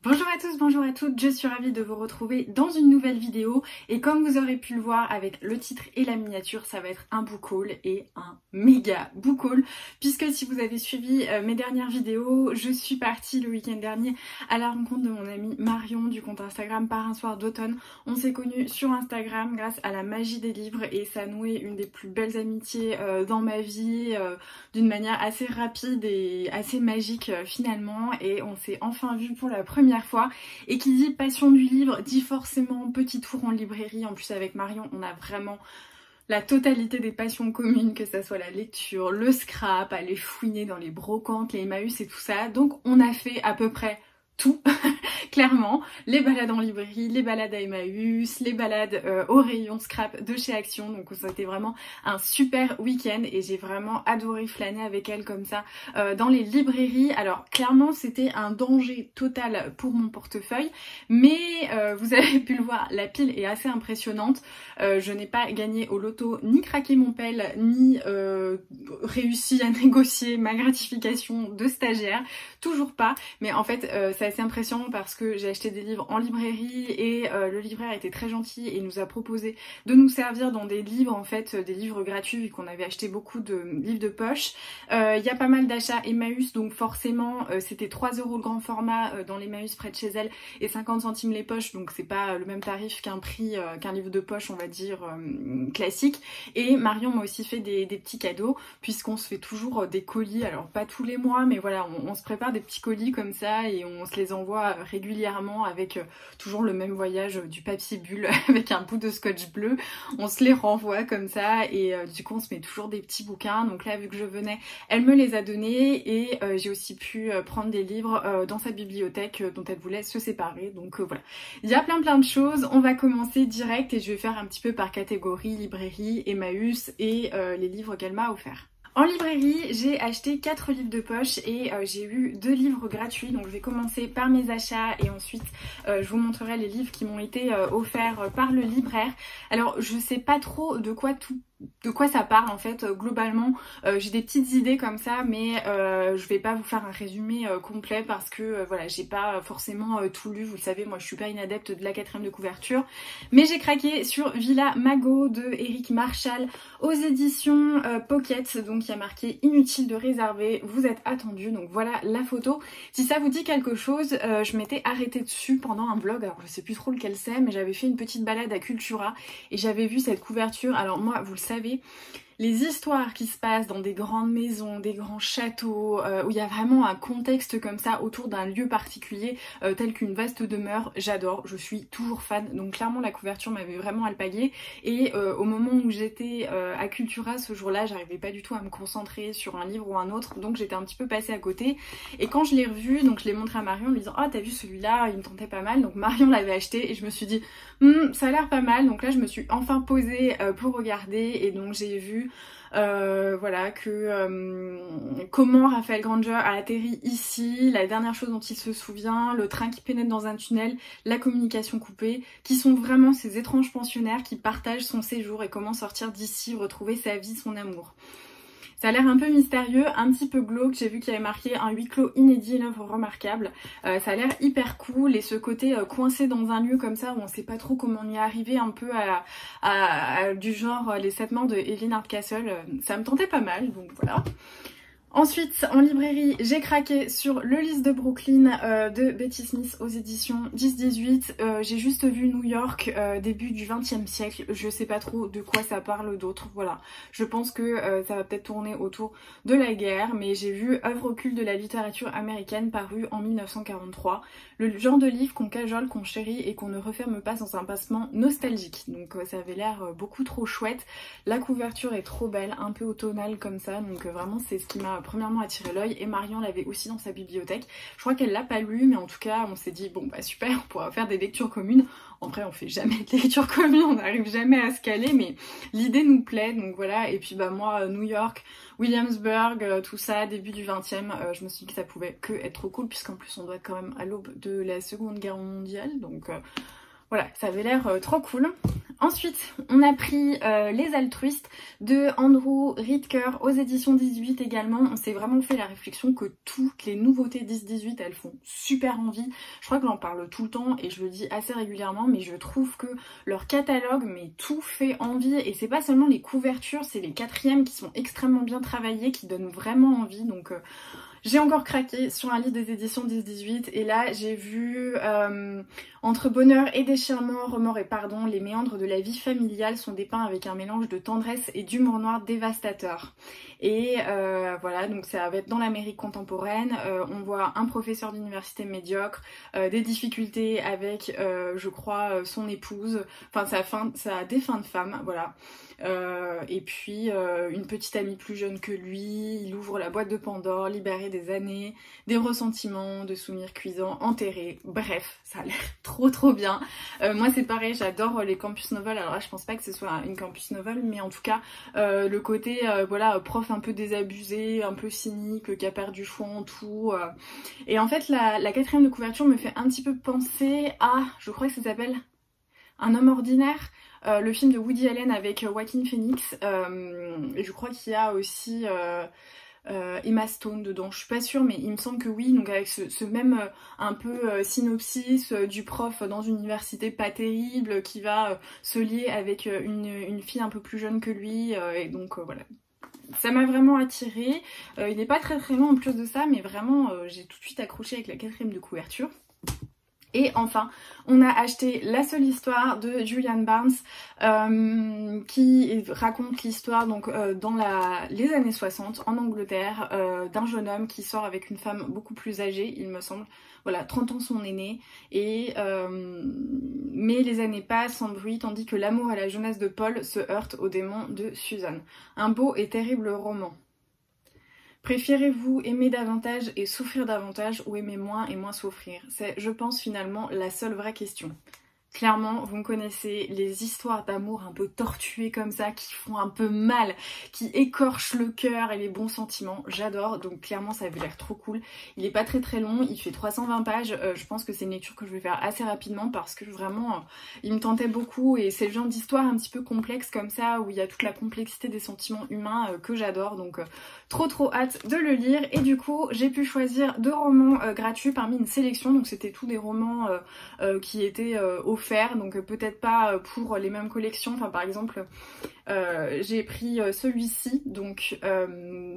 Bonjour à tous, bonjour à toutes, je suis ravie de vous retrouver dans une nouvelle vidéo et comme vous aurez pu le voir avec le titre et la miniature, ça va être un book haul et un méga book haul puisque si vous avez suivi mes dernières vidéos, je suis partie le week-end dernier à la rencontre de mon amie Marion du compte Instagram Par un soir d'automne. On s'est connus sur Instagram grâce à la magie des livres et ça a noué une des plus belles amitiés dans ma vie d'une manière assez rapide et assez magique finalement, et on s'est enfin vu pour la première fois. Et qui dit passion du livre dit forcément petit tour en librairie. En plus avec Marion on a vraiment la totalité des passions communes, que ça soit la lecture, le scrap, aller fouiner dans les brocantes, les Emmaüs et tout ça. Donc on a fait à peu près tout, clairement, les balades en librairie, les balades à Emmaüs, les balades au rayon scrap de chez Action. Donc ça a été vraiment un super week-end et j'ai vraiment adoré flâner avec elle comme ça dans les librairies. Alors clairement c'était un danger total pour mon portefeuille, mais vous avez pu le voir, la pile est assez impressionnante. Je n'ai pas gagné au loto, ni craqué mon pelle, ni réussi à négocier ma gratification de stagiaire, toujours pas. Mais en fait c'est assez impressionnant parce que j'ai acheté des livres en librairie et le libraire était très gentil et nous a proposé de nous servir dans des livres, en fait des livres gratuits vu qu'on avait acheté beaucoup de livres de poche. Il y a pas mal d'achats Emmaüs, donc forcément c'était 3 € le grand format dans l'Emmaüs près de chez elle et 50 centimes les poches, donc c'est pas le même tarif qu'un prix qu'un livre de poche on va dire classique. Et Marion m'a aussi fait des petits cadeaux puisqu'on se fait toujours des colis, alors pas tous les mois mais voilà, on se prépare des petits colis comme ça et on se les envoie régulièrement avec toujours le même voyage du papier bulle avec un bout de scotch bleu. On se les renvoie comme ça et du coup on se met toujours des petits bouquins. Donc là vu que je venais, elle me les a donnés et j'ai aussi pu prendre des livres dans sa bibliothèque dont elle voulait se séparer. Donc voilà, il y a plein de choses. On va commencer direct et je vais faire un petit peu par catégorie, librairie, Emmaüs et les livres qu'elle m'a offerts. En librairie, j'ai acheté 4 livres de poche et j'ai eu 2 livres gratuits. Donc je vais commencer par mes achats et ensuite je vous montrerai les livres qui m'ont été offerts par le libraire. Alors je sais pas trop de quoi ça parle en fait globalement. J'ai des petites idées comme ça mais je vais pas vous faire un résumé complet parce que voilà, j'ai pas forcément tout lu. Vous le savez, moi je suis pas une adepte de la 4ème de couverture, mais j'ai craqué sur Villa Magot de Éric Marchal aux éditions Pocket. Donc il y a marqué inutile de réserver, vous êtes attendu. Donc voilà la photo. Si ça vous dit quelque chose, je m'étais arrêtée dessus pendant un vlog, alors je sais plus trop lequel c'est, mais j'avais fait une petite balade à Cultura et j'avais vu cette couverture. Alors moi, vous le savez, les histoires qui se passent dans des grandes maisons, des grands châteaux, où il y a vraiment un contexte comme ça autour d'un lieu particulier, tel qu'une vaste demeure, j'adore, je suis toujours fan. Donc clairement la couverture m'avait vraiment alpaguée et au moment où j'étais à Cultura ce jour-là, j'arrivais pas du tout à me concentrer sur un livre ou un autre, donc j'étais un petit peu passée à côté. Et quand je l'ai revu, donc je l'ai montré à Marion en lui disant « Oh t'as vu celui-là, il me tentait pas mal », donc Marion l'avait acheté et je me suis dit ça a l'air pas mal », donc là je me suis enfin posée pour regarder et donc j'ai vu voilà que comment Raphaël Granger a atterri ici, la dernière chose dont il se souvient, le train qui pénètre dans un tunnel, la communication coupée, qui sont vraiment ces étranges pensionnaires qui partagent son séjour et comment sortir d'ici, retrouver sa vie, son amour. Ça a l'air un peu mystérieux, un petit peu glauque. J'ai vu qu'il y avait marqué un huis clos inédit, une œuvre remarquable. Ça a l'air hyper cool et ce côté coincé dans un lieu comme ça où on sait pas trop comment on y est arrivé, un peu du genre les 7 morts de Evelyn Hardcastle, ça me tentait pas mal, donc voilà. Ensuite, en librairie, j'ai craqué sur Le Lys de Brooklyn de Betty Smith aux éditions 10-18. J'ai juste vu New York, début du XXe siècle. Je sais pas trop de quoi ça parle d'autre. Voilà, je pense que ça va peut-être tourner autour de la guerre, mais j'ai vu œuvre occulte de la littérature américaine parue en 1943. Le genre de livre qu'on cajole, qu'on chérit et qu'on ne referme pas sans un passement nostalgique. Donc ça avait l'air beaucoup trop chouette. La couverture est trop belle, un peu automnale comme ça. Donc vraiment c'est ce qui m'a premièrement attiré l'œil et Marion l'avait aussi dans sa bibliothèque. Je crois qu'elle l'a pas lu mais en tout cas on s'est dit bon bah super, on pourra faire des lectures communes. En vrai on fait jamais de lecture commune, on n'arrive jamais à se caler mais l'idée nous plaît donc voilà. Et puis bah moi New York, Williamsburg, tout ça, début du 20e, je me suis dit que ça pouvait que être trop cool puisqu'en plus on doit être quand même à l'aube de la Seconde Guerre mondiale donc voilà, ça avait l'air trop cool. Ensuite, on a pris Les Altruistes de Andrew Ridker aux éditions 18 également. On s'est vraiment fait la réflexion que toutes les nouveautés 10-18, elles font super envie. Je crois que j'en parle tout le temps et je le dis assez régulièrement, mais je trouve que leur catalogue, mais tout fait envie. Et c'est pas seulement les couvertures, c'est les quatrièmes qui sont extrêmement bien travaillées, qui donnent vraiment envie. Donc j'ai encore craqué sur un livre des éditions 10-18 et là j'ai vu Entre bonheur et déchirement, remords et pardon, les méandres de la vie familiale sont dépeints avec un mélange de tendresse et d'humour noir dévastateur. Et voilà, donc ça va être dans l'Amérique contemporaine. On voit un professeur d'université médiocre, des difficultés avec, je crois, son épouse, enfin sa défunte femme, voilà. Et puis une petite amie plus jeune que lui, il ouvre la boîte de Pandore, libéré des années, des ressentiments, de souvenirs cuisants, enterrés, bref, ça a l'air trop bien. Moi c'est pareil, j'adore les campus novels, alors là je pense pas que ce soit une campus novel, mais en tout cas le côté voilà, prof un peu désabusé, un peu cynique, qui a perdu foi en tout. Et en fait la quatrième de couverture me fait un petit peu penser à, je crois que ça s'appelle Un homme ordinaire, le film de Woody Allen avec Joaquin Phoenix, et je crois qu'il y a aussi Emma Stone dedans, je suis pas sûre mais il me semble que oui, donc avec ce même un peu synopsis du prof dans une université pas terrible qui va se lier avec une fille un peu plus jeune que lui, et donc voilà. Ça m'a vraiment attirée, il n'est pas très long en plus de ça, mais vraiment j'ai tout de suite accroché avec la quatrième de couverture. Et enfin, on a acheté La seule histoire de Julian Barnes, qui raconte l'histoire donc dans les années 60 en Angleterre, d'un jeune homme qui sort avec une femme beaucoup plus âgée, il me semble. Voilà, 30 ans son aîné, et mais les années passent sans bruit, tandis que l'amour et la jeunesse de Paul se heurtent aux démons de Susan. Un beau et terrible roman. Préférez-vous aimer davantage et souffrir davantage ou aimer moins et moins souffrir? C'est, je pense, finalement la seule vraie question. Clairement, vous me connaissez, les histoires d'amour un peu tortuées comme ça, qui font un peu mal, qui écorchent le cœur et les bons sentiments, j'adore. Donc clairement, ça avait l'air trop cool. Il est pas très long, il fait 320 pages. Je pense que c'est une lecture que je vais faire assez rapidement parce que vraiment, il me tentait beaucoup. Et c'est le genre d'histoire un petit peu complexe comme ça, où il y a toute la complexité des sentiments humains que j'adore. Donc trop hâte de le lire. Et du coup, j'ai pu choisir 2 romans gratuits parmi une sélection. Donc c'était tous des romans qui étaient offerts. Donc peut-être pas pour les mêmes collections, enfin par exemple j'ai pris celui-ci, donc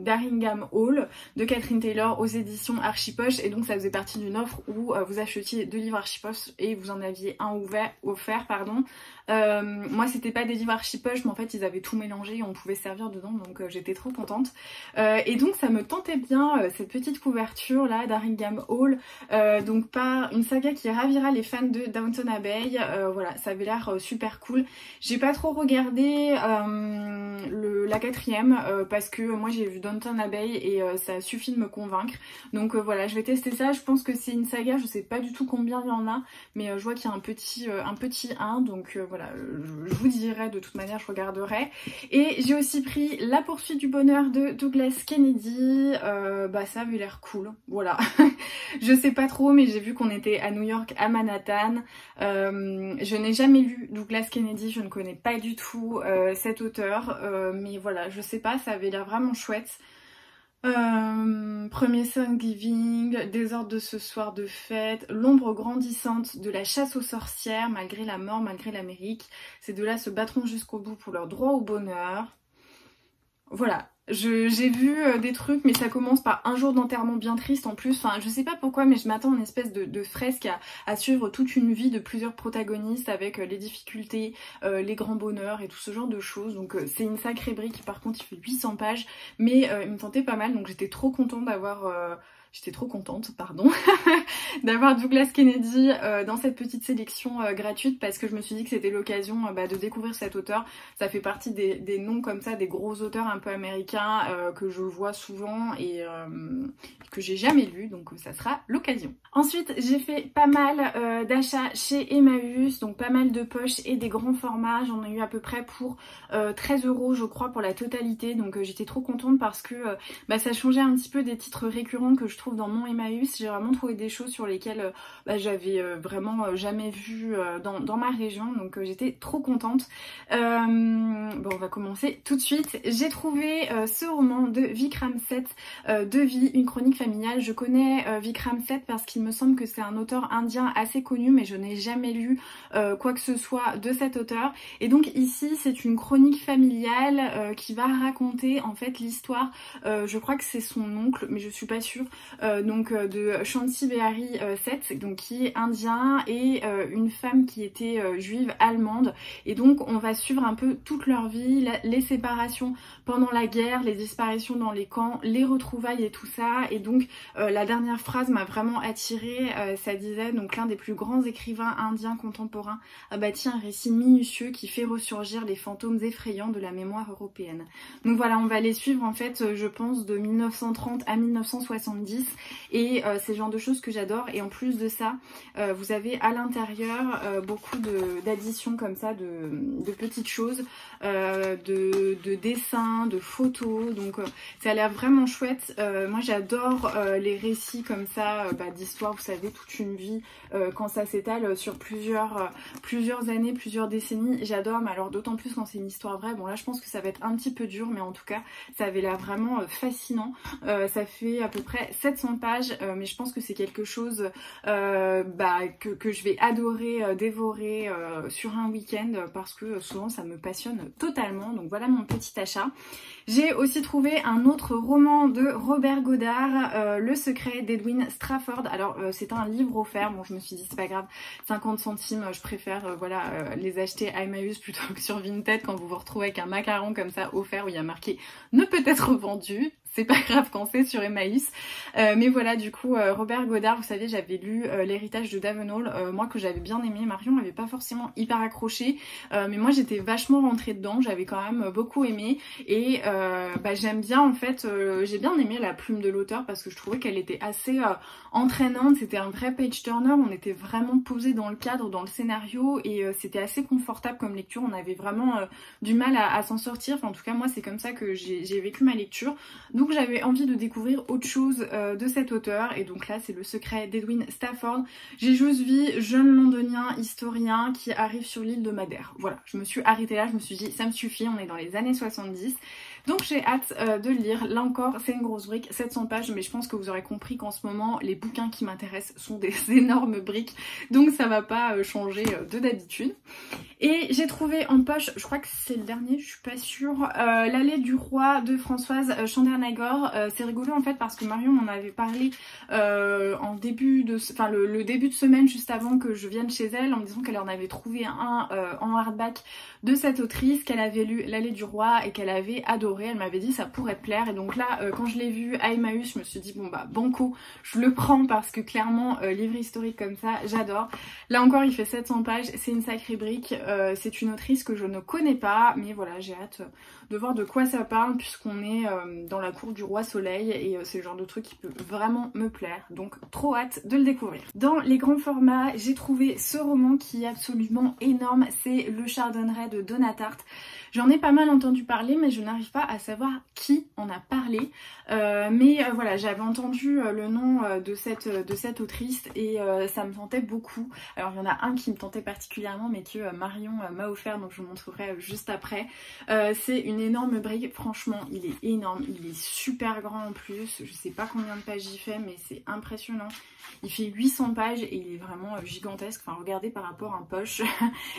Daringham Hall de Catherine Taylor aux éditions Archipoche, et donc ça faisait partie d'une offre où vous achetiez 2 livres Archipoche et vous en aviez un offert, pardon. Moi c'était pas des livres Archipoche, mais en fait ils avaient tout mélangé et on pouvait servir dedans, donc j'étais trop contente. Et donc ça me tentait bien cette petite couverture là, Daringham Hall, donc par une saga qui ravira les fans de Downton Abbey. Voilà, ça avait l'air super cool. J'ai pas trop regardé la quatrième parce que moi j'ai vu Downton Abbey et ça suffit de me convaincre. Donc voilà, je vais tester ça. Je pense que c'est une saga, je sais pas du tout combien il y en a, mais je vois qu'il y a un petit 1, donc voilà, je vous dirai, de toute manière je regarderai. Et j'ai aussi pris La poursuite du bonheur de Douglas Kennedy. Bah ça avait l'air cool, voilà. Je sais pas trop, mais j'ai vu qu'on était à New York, à Manhattan. Je n'ai jamais lu Douglas Kennedy, je ne connais pas du tout cet auteur, mais voilà, je sais pas, ça avait l'air vraiment chouette. Premier Thanksgiving, Désordre de ce soir de fête, L'ombre grandissante de la chasse aux sorcières, Malgré la mort, malgré l'Amérique. Ces deux-là se battront jusqu'au bout pour leur droit au bonheur. Voilà, j'ai vu des trucs, mais ça commence par un jour d'enterrement bien triste en plus. Enfin, je sais pas pourquoi, mais je m'attends à une espèce de fresque à suivre toute une vie de plusieurs protagonistes avec les difficultés, les grands bonheurs et tout ce genre de choses. Donc c'est une sacrée brique. Par contre, il fait 800 pages, mais il me tentait pas mal. Donc j'étais trop contente d'avoir... d'avoir Douglas Kennedy dans cette petite sélection gratuite, parce que je me suis dit que c'était l'occasion de découvrir cet auteur. Ça fait partie des noms comme ça, des gros auteurs un peu américains que je vois souvent et que j'ai jamais lu, donc ça sera l'occasion. Ensuite j'ai fait pas mal d'achats chez Emmaüs, donc pas mal de poches et des grands formats. J'en ai eu à peu près pour 13 € je crois pour la totalité, donc j'étais trop contente parce que ça changeait un petit peu des titres récurrents que je trouve retrouve dans mon Emmaüs. J'ai vraiment trouvé des choses sur lesquelles j'avais vraiment jamais vu dans ma région, donc j'étais trop contente. Bon, on va commencer tout de suite. J'ai trouvé ce roman de Vikram Seth, De vie, une chronique familiale. Je connais Vikram Seth parce qu'il me semble que c'est un auteur indien assez connu, mais je n'ai jamais lu quoi que ce soit de cet auteur. Et donc ici c'est une chronique familiale qui va raconter en fait l'histoire, je crois que c'est son oncle mais je suis pas sûre, de Shanti Behari Seth, donc qui est indien, et une femme qui était juive allemande, et donc on va suivre un peu toute leur vie, les séparations pendant la guerre, les disparitions dans les camps, les retrouvailles et tout ça. Et donc la dernière phrase m'a vraiment attirée, ça disait donc l'un des plus grands écrivains indiens contemporains a bâti un récit minutieux qui fait ressurgir les fantômes effrayants de la mémoire européenne. Donc voilà, on va les suivre en fait, je pense, de 1930 à 1970, et c'est le genre de choses que j'adore. Et en plus de ça, vous avez à l'intérieur beaucoup d'additions comme ça, de petites choses, de dessins, de photos, donc ça a l'air vraiment chouette. Moi j'adore les récits comme ça, d'histoire, vous savez, toute une vie, quand ça s'étale sur plusieurs années, plusieurs décennies, j'adore. Mais alors d'autant plus quand c'est une histoire vraie. Bon là je pense que ça va être un petit peu dur, mais en tout cas ça avait l'air vraiment fascinant. Ça fait à peu près 700 pages, mais je pense que c'est quelque chose que je vais adorer dévorer sur un week-end, parce que souvent ça me passionne totalement. Donc voilà mon petit achat. J'ai aussi trouvé un autre roman de Robert Goddard, Le secret d'Edwin Strafford. Alors c'est un livre offert, bon je me suis dit c'est pas grave, 50 centimes, je préfère les acheter à Emmaüs plutôt que sur Vinted, quand vous vous retrouvez avec un macaron comme ça offert où il y a marqué ne peut être vendu. C'est pas grave quand c'est sur Emmaüs. Mais voilà, du coup, Robert Goddard, vous savez, j'avais lu L'héritage de Davenhall, moi que j'avais bien aimé. Marion m'avait pas forcément hyper accroché, mais moi j'étais vachement rentrée dedans, j'avais quand même beaucoup aimé. Et j'aime bien en fait, j'ai bien aimé la plume de l'auteur parce que je trouvais qu'elle était assez entraînante. C'était un vrai page turner, on était vraiment posé dans le cadre, dans le scénario, et c'était assez confortable comme lecture. On avait vraiment du mal à s'en sortir. Enfin, en tout cas, moi c'est comme ça que j'ai vécu ma lecture. Donc j'avais envie de découvrir autre chose de cet auteur, et donc là c'est Le secret d'Edwin Strafford. J'ai juste vu jeune londonien historien qui arrive sur l'île de Madère. Voilà, je me suis arrêtée là, je me suis dit ça me suffit, on est dans les années 70. Donc j'ai hâte de le lire. Là encore c'est une grosse brique, 700 pages, mais je pense que vous aurez compris qu'en ce moment les bouquins qui m'intéressent sont des énormes briques, donc ça va pas changer de d'habitude. Et j'ai trouvé en poche, je crois que c'est le dernier, je suis pas sûre, L'allée du roi de Françoise Chandernagor. C'est rigolo en fait parce que Marion m'en avait parlé en début de, le début de semaine juste avant que je vienne chez elle, en me disant qu'elle en avait trouvé un en hardback de cette autrice, qu'elle avait lu L'allée du roi et qu'elle avait adoré. Elle m'avait dit ça pourrait te plaire, et donc là quand je l'ai vu à Emmaüs, je me suis dit bon bah banco, je le prends parce que clairement livre historique comme ça j'adore. Là encore il fait 700 pages, c'est une sacrée brique. C'est une autrice que je ne connais pas, mais voilà, j'ai hâte de voir de quoi ça parle, puisqu'on est dans la cour du roi Soleil, et c'est le genre de truc qui peut vraiment me plaire, donc trop hâte de le découvrir. Dans les grands formats, j'ai trouvé ce roman qui est absolument énorme, c'est Le Chardonneret de Donna Tartt. J'en ai pas mal entendu parler, mais je n'arrive pas à savoir qui en a parlé. Voilà, j'avais entendu le nom de cette autrice, et ça me tentait beaucoup. Alors il y en a un qui me tentait particulièrement, mais que Marion m'a offert, donc je vous montrerai juste après. C'est une énorme brique, franchement il est énorme, il est super grand en plus. Je sais pas combien de pages il fait, mais c'est impressionnant. Il fait 800 pages et il est vraiment gigantesque. Enfin regardez par rapport à un poche,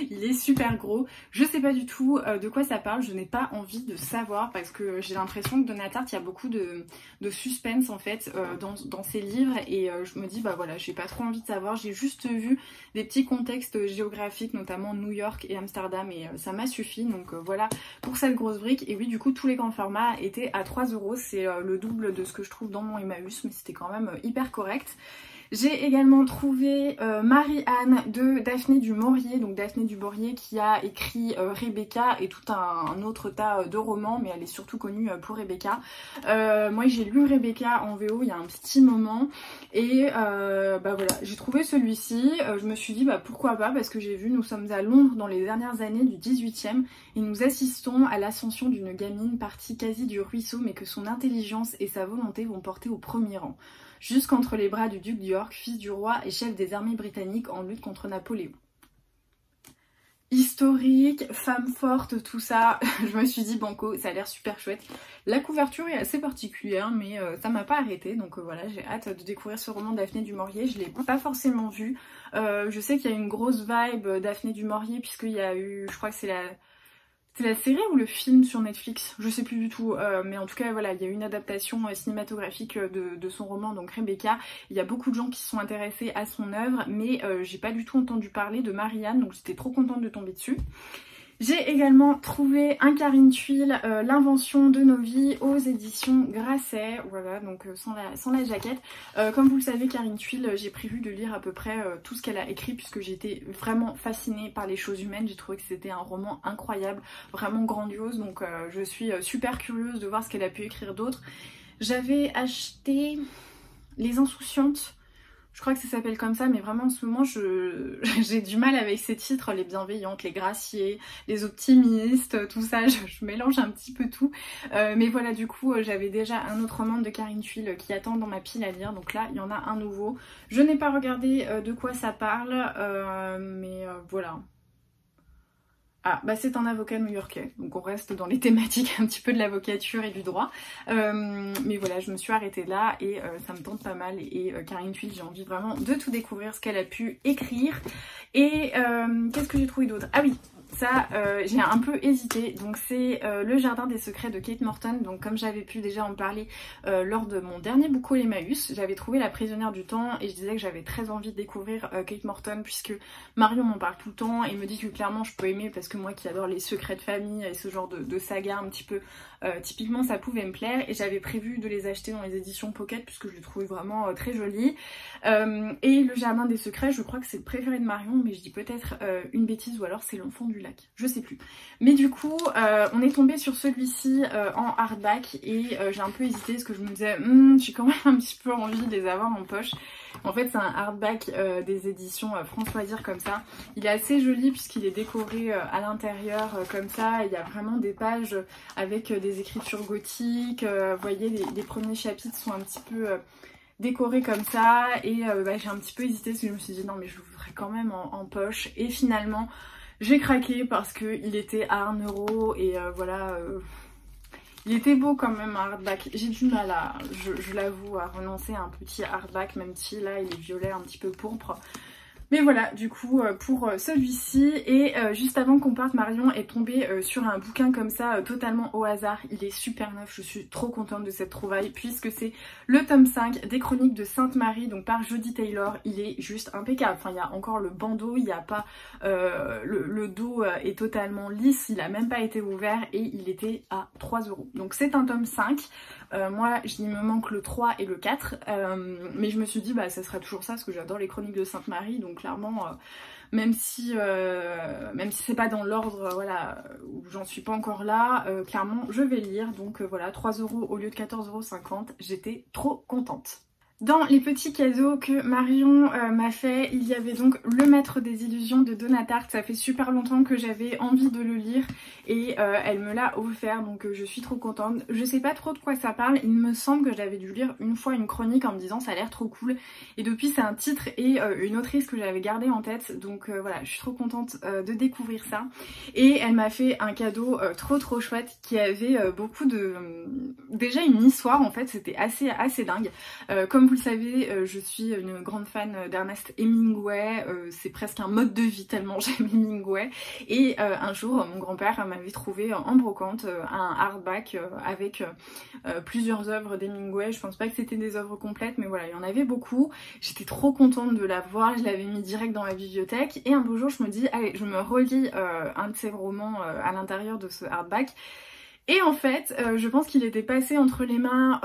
il est super gros. Je sais pas du tout de quoi ça parle, je n'ai pas envie de savoir, parce que j'ai l'impression que Donna Tartt, il y a beaucoup de suspense en fait dans ses livres, et je me dis bah voilà, j'ai pas trop envie de savoir. J'ai juste vu des petits contextes géographiques, notamment New York et Amsterdam, et ça m'a suffi. Donc voilà pour cette grosse brique. Et oui, du coup tous les grands formats étaient à 3 €, c'est le double de ce que je trouve dans mon Emmaüs, mais c'était quand même hyper correct. J'ai également trouvé Marie-Anne de Daphné du Maurier, donc Daphné du Maurier qui a écrit Rebecca et tout un autre tas de romans, mais elle est surtout connue pour Rebecca. Moi j'ai lu Rebecca en VO il y a un petit moment, et voilà, j'ai trouvé celui-ci, je me suis dit bah pourquoi pas, parce que j'ai vu, nous sommes à Londres dans les dernières années du 18e et nous assistons à l'ascension d'une gamine partie quasi du ruisseau, mais que son intelligence et sa volonté vont porter au premier rang. jusqu'entre les bras du duc d'York, fils du roi et chef des armées britanniques en lutte contre Napoléon. Historique, femme forte, tout ça, je me suis dit banco, ça a l'air super chouette. La couverture est assez particulière mais ça m'a pas arrêté, donc voilà, j'ai hâte de découvrir ce roman de Daphné du Maurier. Je l'ai pas forcément vu, je sais qu'il y a une grosse vibe Daphné du Maurier puisqu'il y a eu, je crois que c'est la série ou le film sur Netflix, je sais plus du tout, mais en tout cas voilà, il y a eu une adaptation cinématographique de son roman, donc Rebecca. Il y a beaucoup de gens qui se sont intéressés à son œuvre, mais j'ai pas du tout entendu parler de Marianne, donc j'étais trop contente de tomber dessus. J'ai également trouvé un Karine Thuil, l'invention de nos vies aux éditions Grasset, voilà, donc sans la jaquette. Comme vous le savez, Karine Thuil, j'ai prévu de lire à peu près tout ce qu'elle a écrit puisque j'ai été vraiment fascinée par les choses humaines. J'ai trouvé que c'était un roman incroyable, vraiment grandiose, donc je suis super curieuse de voir ce qu'elle a pu écrire d'autre. J'avais acheté Les Insouciantes. Je crois que ça s'appelle comme ça, mais vraiment en ce moment j'ai du mal avec ces titres, les bienveillantes, les graciées, les optimistes, tout ça, je mélange un petit peu tout. Mais voilà, du coup j'avais déjà un autre roman de Karine Thuil qui attend dans ma pile à lire, donc là il y en a un nouveau. Je n'ai pas regardé de quoi ça parle, mais voilà. Ah, bah c'est un avocat new-yorkais, donc on reste dans les thématiques un petit peu de l'avocature et du droit. Mais voilà, je me suis arrêtée là et ça me tente pas mal. Et Karine Thuil, j'ai envie vraiment de tout découvrir, ce qu'elle a pu écrire. Et qu'est-ce que j'ai trouvé d'autre? Ah oui, ça j'ai un peu hésité, donc c'est Le Jardin des Secrets de Kate Morton. Donc comme j'avais pu déjà en parler lors de mon dernier book haul Emmaüs, j'avais trouvé La Prisonnière du Temps et je disais que j'avais très envie de découvrir Kate Morton puisque Marion m'en parle tout le temps et me dit que clairement je peux aimer parce que moi qui adore les secrets de famille et ce genre de saga un petit peu, typiquement ça pouvait me plaire et j'avais prévu de les acheter dans les éditions Pocket puisque je les trouvais vraiment très jolies. Et Le Jardin des Secrets, je crois que c'est le préféré de Marion, mais je dis peut-être une bêtise ou alors c'est L'Enfant du Lac, je sais plus. Mais du coup on est tombé sur celui-ci en hardback et j'ai un peu hésité parce que je me disais j'ai quand même un petit peu envie de les avoir en poche. En fait c'est un hardback des éditions Françoisir comme ça. Il est assez joli puisqu'il est décoré à l'intérieur comme ça. Il y a vraiment des pages avec des écritures gothiques. Vous voyez les premiers chapitres sont un petit peu décorés comme ça. Et bah, j'ai un petit peu hésité parce que je me suis dit non mais je le voudrais quand même en poche. Et finalement j'ai craqué parce qu'il était à 1 € et voilà... il était beau quand même un hardback, j'ai du mal à, je l'avoue, à renoncer à un petit hardback, même si là il est violet un petit peu pourpre. Mais voilà, du coup, pour celui-ci, et juste avant qu'on parte, Marion est tombée sur un bouquin comme ça, totalement au hasard. Il est super neuf, je suis trop contente de cette trouvaille, puisque c'est le tome 5 des Chroniques de Sainte-Marie, donc par Jodi Taylor. Il est juste impeccable, enfin il y a encore le bandeau, il n'y a pas... le dos est totalement lisse, il a même pas été ouvert, et il était à 3 €. Donc c'est un tome 5, moi il me manque le 3 et le 4, mais je me suis dit bah ça sera toujours ça, parce que j'adore les Chroniques de Sainte-Marie, donc clairement, même si c'est pas dans l'ordre, voilà, où j'en suis pas encore là, clairement je vais lire. Donc voilà, 3 € au lieu de 14,50 €, j'étais trop contente. Dans les petits cadeaux que Marion m'a fait, il y avait donc Le Maître des Illusions de Donna Tartt. Ça fait super longtemps que j'avais envie de le lire et elle me l'a offert, donc je suis trop contente. Je sais pas trop de quoi ça parle, il me semble que j'avais dû lire une fois une chronique en me disant ça a l'air trop cool. Et depuis c'est un titre et une autrice que j'avais gardé en tête, donc voilà, je suis trop contente de découvrir ça. Et elle m'a fait un cadeau trop chouette qui avait beaucoup de... déjà une histoire en fait, c'était assez dingue. Comme vous le savez, je suis une grande fan d'Ernest Hemingway, c'est presque un mode de vie tellement j'aime Hemingway. Et un jour, mon grand-père m'avait trouvé en brocante un hardback avec plusieurs œuvres d'Hemingway. Je pense pas que c'était des œuvres complètes, mais voilà, il y en avait beaucoup. J'étais trop contente de l'avoir, je l'avais mis direct dans ma bibliothèque. Et un beau jour, je me dis, allez, je me relis un de ces romans à l'intérieur de ce hardback. Et en fait, je pense qu'il était passé entre les mains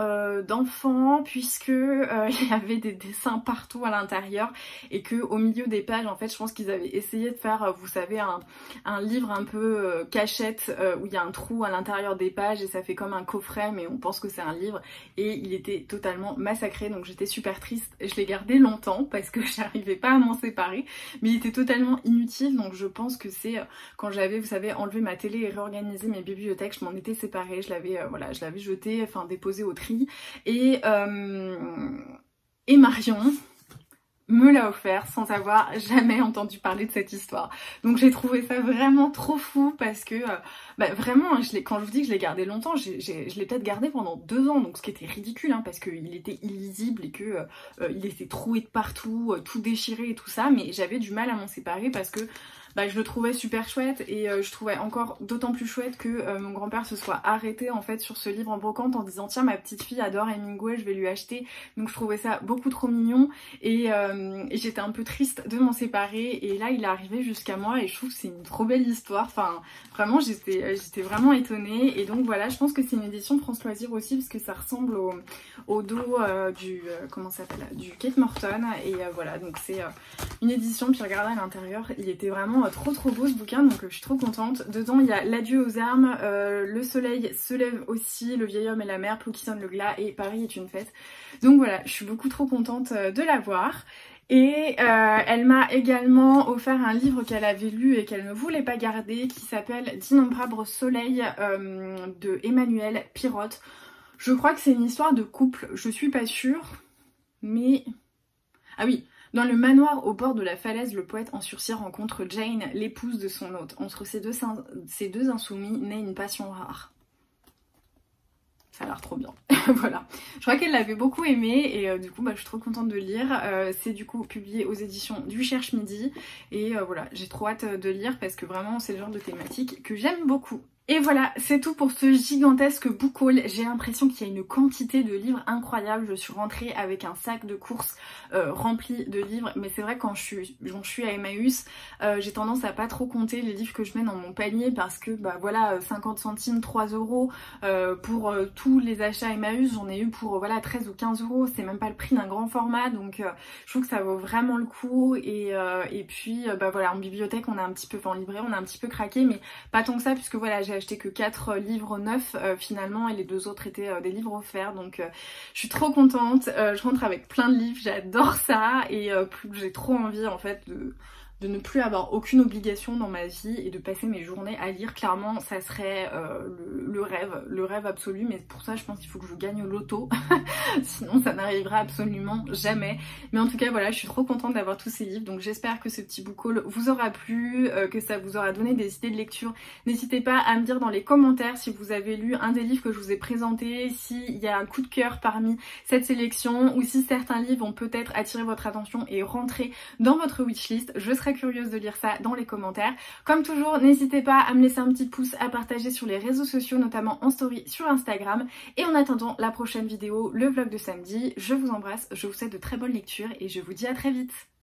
d'enfants puisque il y avait des dessins partout à l'intérieur et que au milieu des pages, en fait, je pense qu'ils avaient essayé de faire, vous savez, un livre un peu cachette où il y a un trou à l'intérieur des pages et ça fait comme un coffret, mais on pense que c'est un livre. Et il était totalement massacré, donc j'étais super triste. Je l'ai gardé longtemps parce que j'arrivais pas à m'en séparer, mais il était totalement inutile. Donc je pense que c'est quand j'avais, vous savez, enlevé ma télé et réorganisé mes bibliothèques, je m'en étais séparée, je l'avais voilà, je l'avais jeté, enfin déposé au tri. Et et Marion me l'a offert sans avoir jamais entendu parler de cette histoire. Donc j'ai trouvé ça vraiment trop fou parce que vraiment, quand je vous dis que je l'ai gardé longtemps, je l'ai peut-être gardé pendant 2 ans, donc ce qui était ridicule hein, parce qu'il était illisible et que il était troué de partout, tout déchiré et tout ça, mais j'avais du mal à m'en séparer parce que je le trouvais super chouette et je trouvais encore d'autant plus chouette que mon grand-père se soit arrêté en fait sur ce livre en brocante en disant tiens ma petite fille adore Hemingway, je vais lui acheter. Donc je trouvais ça beaucoup trop mignon et j'étais un peu triste de m'en séparer et là il est arrivé jusqu'à moi et je trouve que c'est une trop belle histoire. Enfin vraiment j'étais vraiment étonnée et donc voilà, je pense que c'est une édition France Loisirs aussi parce que ça ressemble au dos du comment ça s'appelle, du Kate Morton et voilà, donc c'est une édition. Puis regardez à l'intérieur, il était vraiment trop beau ce bouquin, donc je suis trop contente. Dedans il y a L'adieu aux armes, Le soleil se lève aussi, Le vieil homme et la mer, Plou qui sonne le glas et Paris est une fête. Donc voilà, je suis beaucoup trop contente de l'avoir. Et elle m'a également offert un livre qu'elle avait lu et qu'elle ne voulait pas garder qui s'appelle D'innombrables soleils de Emmanuel Pirotte. Je crois que c'est une histoire de couple, je suis pas sûre, mais... Ah oui, dans le manoir au bord de la falaise, le poète en sursis rencontre Jane, l'épouse de son hôte. Entre ces deux insoumis naît une passion rare. Ça a l'air trop bien. Voilà. Je crois qu'elle l'avait beaucoup aimé et du coup je suis trop contente de le lire. C'est du coup publié aux éditions du Cherche Midi et voilà, j'ai trop hâte de lire parce que vraiment c'est le genre de thématique que j'aime beaucoup. Et voilà, c'est tout pour ce gigantesque book haul. J'ai l'impression qu'il y a une quantité de livres incroyable. Je suis rentrée avec un sac de courses rempli de livres. Mais c'est vrai, quand je suis à Emmaüs, j'ai tendance à pas trop compter les livres que je mets dans mon panier parce que voilà, 50 centimes, 3 euros pour tous les achats Emmaüs. J'en ai eu pour voilà 13 ou 15 euros. C'est même pas le prix d'un grand format. Donc je trouve que ça vaut vraiment le coup. Et puis voilà, en bibliothèque, on a un petit peu, enfin en librairie, on a un petit peu craqué. Mais pas tant que ça puisque voilà, j'ai acheté que 4 livres neufs finalement et les 2 autres étaient des livres offerts, donc je suis trop contente. Je rentre avec plein de livres, j'adore ça et j'ai trop envie en fait de ne plus avoir aucune obligation dans ma vie et de passer mes journées à lire. Clairement ça serait le rêve absolu, mais pour ça je pense qu'il faut que je gagne au loto sinon ça n'arrivera absolument jamais. Mais en tout cas voilà, je suis trop contente d'avoir tous ces livres, donc j'espère que ce petit book haul vous aura plu, que ça vous aura donné des idées de lecture. N'hésitez pas à me dire dans les commentaires si vous avez lu un des livres que je vous ai présenté, s'il y a un coup de cœur parmi cette sélection ou si certains livres ont peut-être attiré votre attention et rentré dans votre wishlist. Je serais curieuse de lire ça dans les commentaires. Comme toujours, n'hésitez pas à me laisser un petit pouce, à partager sur les réseaux sociaux, notamment en story sur Instagram. Et en attendant la prochaine vidéo, le vlog de samedi, je vous embrasse, je vous souhaite de très bonnes lectures et je vous dis à très vite.